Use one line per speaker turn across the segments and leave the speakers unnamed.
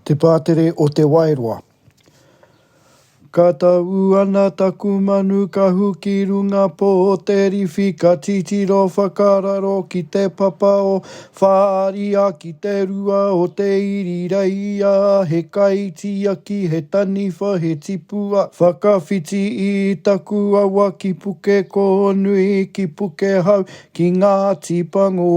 Te pātere o te Wairoa. Ka tau ana taku manu ka huki runga po te riwhi ka titiro whakararo ki te papa o whaaria ki te rua o te irireia he kaitia ki he taniwha he tipua whakawhiti i taku awa ki puke ko nui ki puke hau ki ngā tipango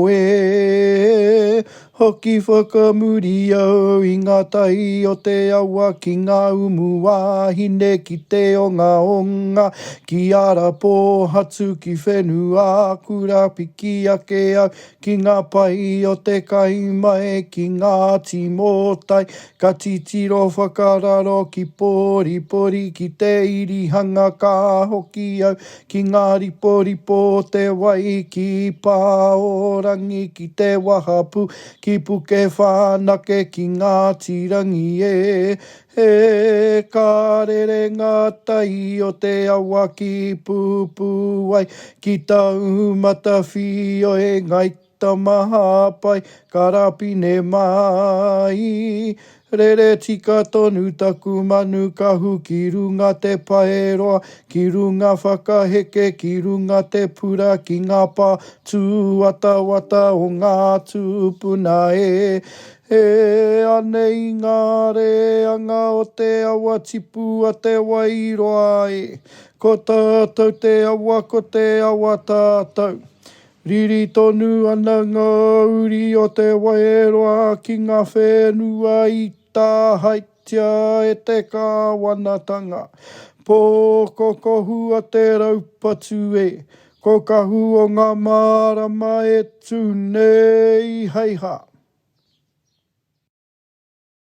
hoki whakamuri au i ngā tahi o te awa ki ngā umu wāhine ki te onga ki ara pō hatu ki whenua kura piki ake au ki ngā pai o te kaimai ki ngā timotai ka titiro whakararo ki pori ki te irihanga ka hoki au ki ngā riporipo te wai ki pāorangi ki te wahapu ki puke whanake ki ngā tirangi he kārere ngā tahi o te awa ki pupu ai ki tau matawhi o e ngaita maha pai ka rapine mai rere tika tonu taku manu ka huki runga te paeroa ki runga whakaheke ki runga te pura ki ngā pā tūwata o ngā tūpuna anei ngā reanga o te awa tipu a te Wairoa ko tātou te awa ko te awa tātou. Riri tonu ana ngā uri o te Wairoa ki ngā whenua i tā haitia e te kāwanatanga. Pōko kohu a te raupatu ko kahu o ngā marama tūnei heiha.